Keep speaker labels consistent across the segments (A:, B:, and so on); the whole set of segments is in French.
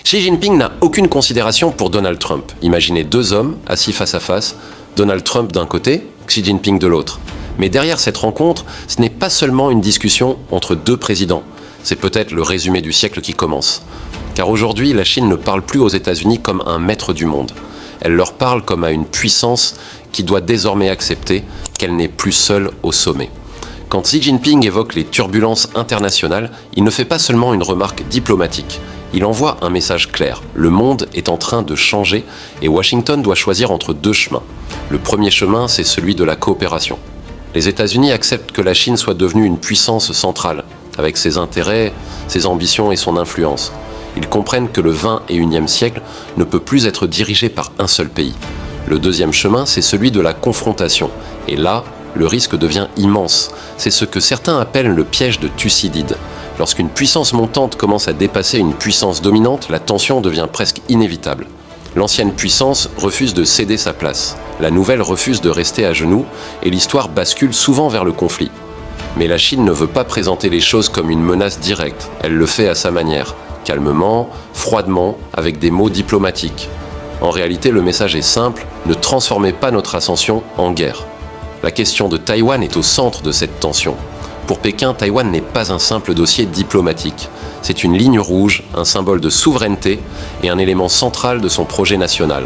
A: Xi Jinping n'a aucune considération pour Donald Trump. Imaginez deux hommes assis face à face, Donald Trump d'un côté, Xi Jinping de l'autre. Mais derrière cette rencontre, ce n'est pas seulement une discussion entre deux présidents. C'est peut-être le résumé du siècle qui commence. Car aujourd'hui, la Chine ne parle plus aux États-Unis comme un maître du monde. Elle leur parle comme à une puissance qui doit désormais accepter qu'elle n'est plus seule au sommet. Quand Xi Jinping évoque les turbulences internationales, il ne fait pas seulement une remarque diplomatique. Il envoie un message clair. Le monde est en train de changer et Washington doit choisir entre deux chemins. Le premier chemin, c'est celui de la coopération. Les États-Unis acceptent que la Chine soit devenue une puissance centrale, avec ses intérêts, ses ambitions et son influence. Ils comprennent que le 21e siècle ne peut plus être dirigé par un seul pays. Le deuxième chemin, c'est celui de la confrontation. Et là, le risque devient immense. C'est ce que certains appellent le piège de Thucydide. Lorsqu'une puissance montante commence à dépasser une puissance dominante, la tension devient presque inévitable. L'ancienne puissance refuse de céder sa place. La nouvelle refuse de rester à genoux et l'histoire bascule souvent vers le conflit. Mais la Chine ne veut pas présenter les choses comme une menace directe. Elle le fait à sa manière, calmement, froidement, avec des mots diplomatiques. En réalité, le message est simple, ne transformez pas notre ascension en guerre. La question de Taïwan est au centre de cette tension. Pour Pékin, Taïwan n'est pas un simple dossier diplomatique. C'est une ligne rouge, un symbole de souveraineté et un élément central de son projet national.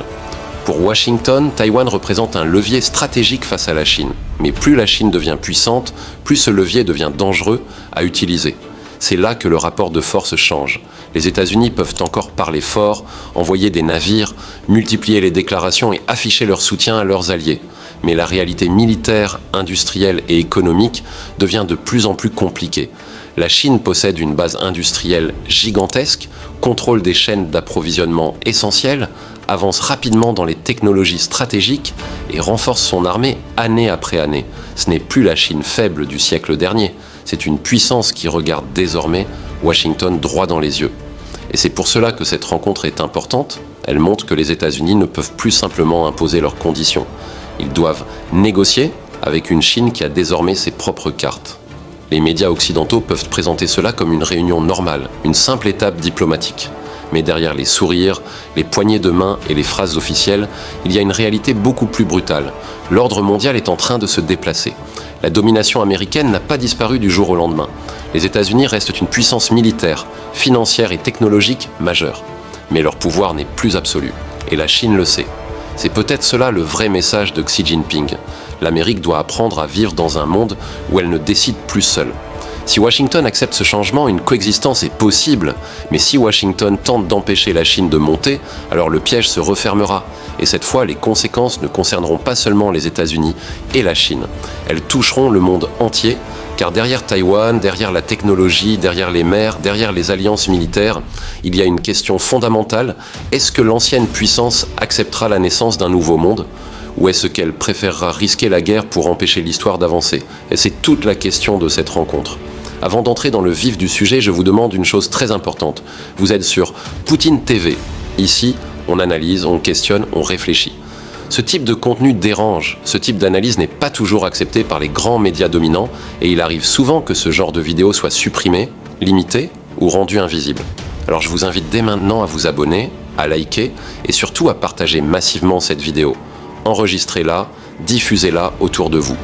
A: Pour Washington, Taïwan représente un levier stratégique face à la Chine. Mais plus la Chine devient puissante, plus ce levier devient dangereux à utiliser. C'est là que le rapport de force change. Les États-Unis peuvent encore parler fort, envoyer des navires, multiplier les déclarations et afficher leur soutien à leurs alliés. Mais la réalité militaire, industrielle et économique devient de plus en plus compliquée. La Chine possède une base industrielle gigantesque, contrôle des chaînes d'approvisionnement essentielles, avance rapidement dans les technologies stratégiques et renforce son armée année après année. Ce n'est plus la Chine faible du siècle dernier, c'est une puissance qui regarde désormais Washington droit dans les yeux. Et c'est pour cela que cette rencontre est importante. Elle montre que les États-Unis ne peuvent plus simplement imposer leurs conditions. Ils doivent négocier avec une Chine qui a désormais ses propres cartes. Les médias occidentaux peuvent présenter cela comme une réunion normale, une simple étape diplomatique. Mais derrière les sourires, les poignées de main et les phrases officielles, il y a une réalité beaucoup plus brutale. L'ordre mondial est en train de se déplacer. La domination américaine n'a pas disparu du jour au lendemain. Les États-Unis restent une puissance militaire, financière et technologique majeure. Mais leur pouvoir n'est plus absolu. Et la Chine le sait. C'est peut-être cela le vrai message de Xi Jinping. L'Amérique doit apprendre à vivre dans un monde où elle ne décide plus seule. Si Washington accepte ce changement, une coexistence est possible. Mais si Washington tente d'empêcher la Chine de monter, alors le piège se refermera. Et cette fois, les conséquences ne concerneront pas seulement les États-Unis et la Chine. Elles toucheront le monde entier, car derrière Taïwan, derrière la technologie, derrière les mers, derrière les alliances militaires, il y a une question fondamentale. Est-ce que l'ancienne puissance acceptera la naissance d'un nouveau monde ? Ou est-ce qu'elle préférera risquer la guerre pour empêcher l'histoire d'avancer ? Et c'est toute la question de cette rencontre. Avant d'entrer dans le vif du sujet, je vous demande une chose très importante. Vous êtes sur Poutine TV. Ici, on analyse, on questionne, on réfléchit. Ce type de contenu dérange, ce type d'analyse n'est pas toujours accepté par les grands médias dominants et il arrive souvent que ce genre de vidéo soit supprimé, limité ou rendu invisible. Alors je vous invite dès maintenant à vous abonner, à liker et surtout à partager massivement cette vidéo. Enregistrez-la, diffusez-la autour de vous.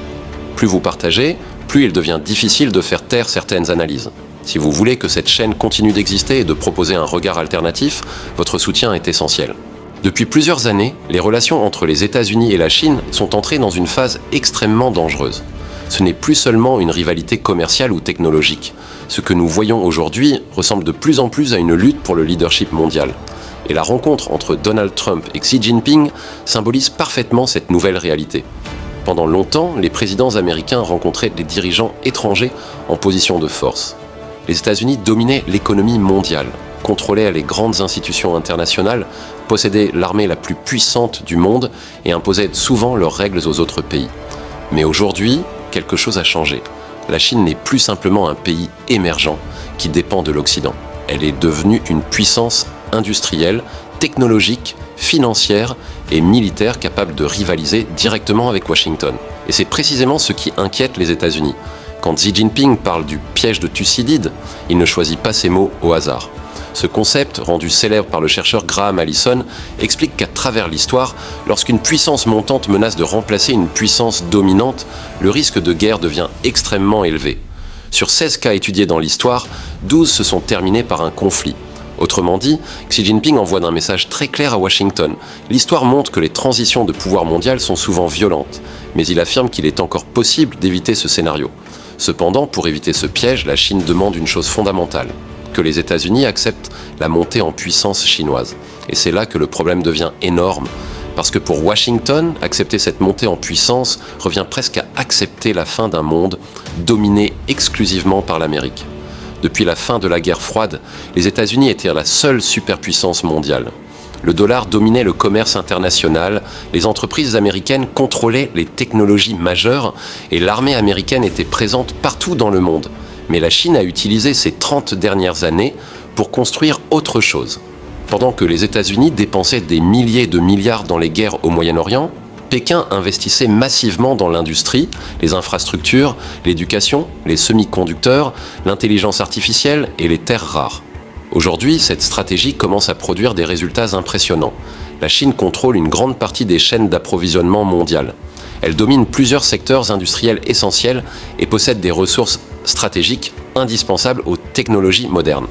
A: Plus vous partagez, plus il devient difficile de faire taire certaines analyses. Si vous voulez que cette chaîne continue d'exister et de proposer un regard alternatif, votre soutien est essentiel. Depuis plusieurs années, les relations entre les États-Unis et la Chine sont entrées dans une phase extrêmement dangereuse. Ce n'est plus seulement une rivalité commerciale ou technologique. Ce que nous voyons aujourd'hui ressemble de plus en plus à une lutte pour le leadership mondial. Et la rencontre entre Donald Trump et Xi Jinping symbolise parfaitement cette nouvelle réalité. Pendant longtemps, les présidents américains rencontraient des dirigeants étrangers en position de force. Les États-Unis dominaient l'économie mondiale, contrôlaient les grandes institutions internationales, possédaient l'armée la plus puissante du monde et imposaient souvent leurs règles aux autres pays. Mais aujourd'hui, quelque chose a changé. La Chine n'est plus simplement un pays émergent qui dépend de l'Occident. Elle est devenue une puissance industrielle, technologique, financière et militaire capable de rivaliser directement avec Washington. Et c'est précisément ce qui inquiète les États-Unis. Quand Xi Jinping parle du piège de Thucydide, il ne choisit pas ses mots au hasard. Ce concept, rendu célèbre par le chercheur Graham Allison, explique qu'à travers l'histoire, lorsqu'une puissance montante menace de remplacer une puissance dominante, le risque de guerre devient extrêmement élevé. Sur 16 cas étudiés dans l'histoire, 12 se sont terminés par un conflit. Autrement dit, Xi Jinping envoie un message très clair à Washington. L'histoire montre que les transitions de pouvoir mondial sont souvent violentes, mais il affirme qu'il est encore possible d'éviter ce scénario. Cependant, pour éviter ce piège, la Chine demande une chose fondamentale, que les États-Unis acceptent la montée en puissance chinoise. Et c'est là que le problème devient énorme, parce que pour Washington, accepter cette montée en puissance revient presque à accepter la fin d'un monde dominé exclusivement par l'Amérique. Depuis la fin de la guerre froide, les États-Unis étaient la seule superpuissance mondiale. Le dollar dominait le commerce international, les entreprises américaines contrôlaient les technologies majeures et l'armée américaine était présente partout dans le monde. Mais la Chine a utilisé ces 30 dernières années pour construire autre chose. Pendant que les États-Unis dépensaient des milliers de milliards dans les guerres au Moyen-Orient, Pékin investissait massivement dans l'industrie, les infrastructures, l'éducation, les semi-conducteurs, l'intelligence artificielle et les terres rares. Aujourd'hui, cette stratégie commence à produire des résultats impressionnants. La Chine contrôle une grande partie des chaînes d'approvisionnement mondiales. Elle domine plusieurs secteurs industriels essentiels et possède des ressources stratégiques indispensables aux technologies modernes.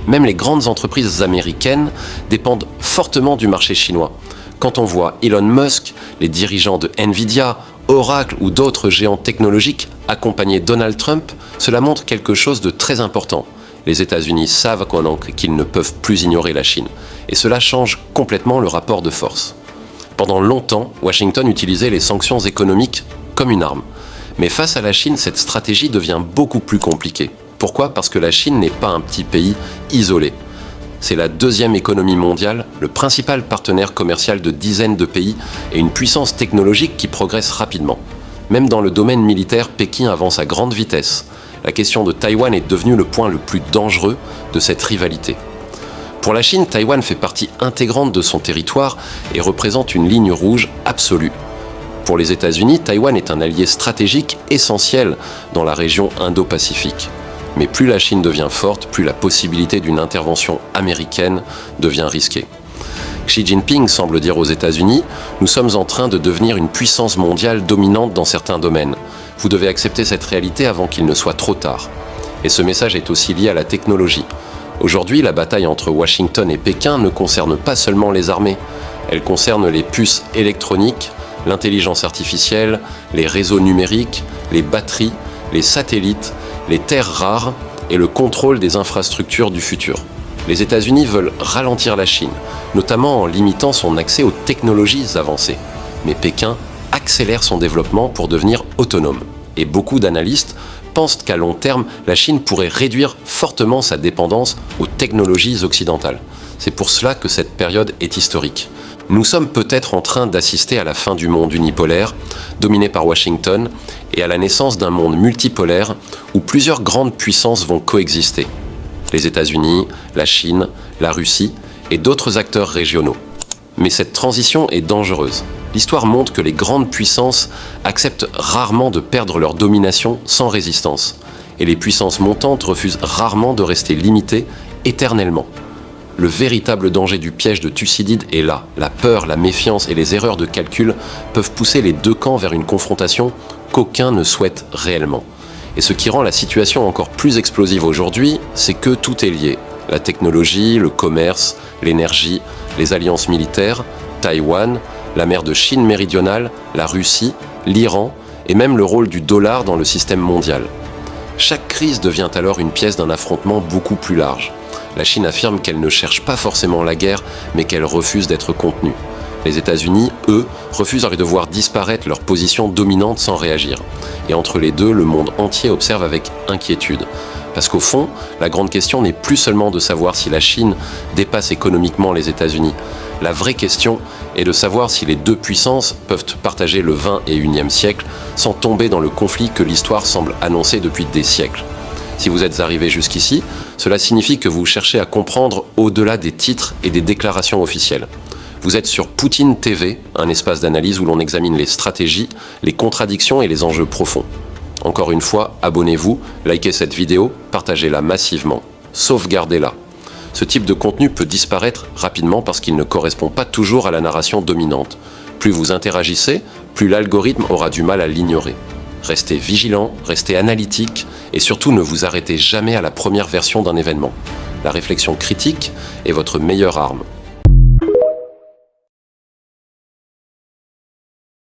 A: Même les grandes entreprises américaines dépendent fortement du marché chinois. Quand on voit Elon Musk, les dirigeants de Nvidia, Oracle ou d'autres géants technologiques accompagner Donald Trump, cela montre quelque chose de très important. Les États-Unis savent qu'ils ne peuvent plus ignorer la Chine. Et cela change complètement le rapport de force. Pendant longtemps, Washington utilisait les sanctions économiques comme une arme. Mais face à la Chine, cette stratégie devient beaucoup plus compliquée. Pourquoi ? Parce que la Chine n'est pas un petit pays isolé. C'est la deuxième économie mondiale, le principal partenaire commercial de dizaines de pays et une puissance technologique qui progresse rapidement. Même dans le domaine militaire, Pékin avance à grande vitesse. La question de Taïwan est devenue le point le plus dangereux de cette rivalité. Pour la Chine, Taïwan fait partie intégrante de son territoire et représente une ligne rouge absolue. Pour les États-Unis, Taïwan est un allié stratégique essentiel dans la région Indo-Pacifique. Mais plus la Chine devient forte, plus la possibilité d'une intervention américaine devient risquée. Xi Jinping semble dire aux États-Unis « Nous sommes en train de devenir une puissance mondiale dominante dans certains domaines. Vous devez accepter cette réalité avant qu'il ne soit trop tard. » Et ce message est aussi lié à la technologie. Aujourd'hui, la bataille entre Washington et Pékin ne concerne pas seulement les armées. Elle concerne les puces électroniques, l'intelligence artificielle, les réseaux numériques, les batteries, les satellites, les terres rares et le contrôle des infrastructures du futur. Les États-Unis veulent ralentir la Chine, notamment en limitant son accès aux technologies avancées. Mais Pékin accélère son développement pour devenir autonome. Et beaucoup d'analystes pensent qu'à long terme, la Chine pourrait réduire fortement sa dépendance aux technologies occidentales. C'est pour cela que cette période est historique. Nous sommes peut-être en train d'assister à la fin du monde unipolaire, dominé par Washington, et à la naissance d'un monde multipolaire où plusieurs grandes puissances vont coexister. Les États-Unis, la Chine, la Russie et d'autres acteurs régionaux. Mais cette transition est dangereuse. L'histoire montre que les grandes puissances acceptent rarement de perdre leur domination sans résistance. Et les puissances montantes refusent rarement de rester limitées éternellement. Le véritable danger du piège de Thucydide est là. La peur, la méfiance et les erreurs de calcul peuvent pousser les deux camps vers une confrontation qu'aucun ne souhaite réellement. Et ce qui rend la situation encore plus explosive aujourd'hui, c'est que tout est lié. La technologie, le commerce, l'énergie, les alliances militaires, Taïwan, la mer de Chine méridionale, la Russie, l'Iran et même le rôle du dollar dans le système mondial. Chaque crise devient alors une pièce d'un affrontement beaucoup plus large. La Chine affirme qu'elle ne cherche pas forcément la guerre, mais qu'elle refuse d'être contenue. Les États-Unis, eux, refusent de voir disparaître leur position dominante sans réagir. Et entre les deux, le monde entier observe avec inquiétude. Parce qu'au fond, la grande question n'est plus seulement de savoir si la Chine dépasse économiquement les États-Unis. La vraie question est de savoir si les deux puissances peuvent partager le 20 et 1e siècle sans tomber dans le conflit que l'histoire semble annoncer depuis des siècles. Si vous êtes arrivé jusqu'ici, cela signifie que vous cherchez à comprendre au-delà des titres et des déclarations officielles. Vous êtes sur Poutine TV, un espace d'analyse où l'on examine les stratégies, les contradictions et les enjeux profonds. Encore une fois, abonnez-vous, likez cette vidéo, partagez-la massivement, sauvegardez-la. Ce type de contenu peut disparaître rapidement parce qu'il ne correspond pas toujours à la narration dominante. Plus vous interagissez, plus l'algorithme aura du mal à l'ignorer. Restez vigilant, restez analytique et surtout ne vous arrêtez jamais à la première version d'un événement. La réflexion critique est votre meilleure arme.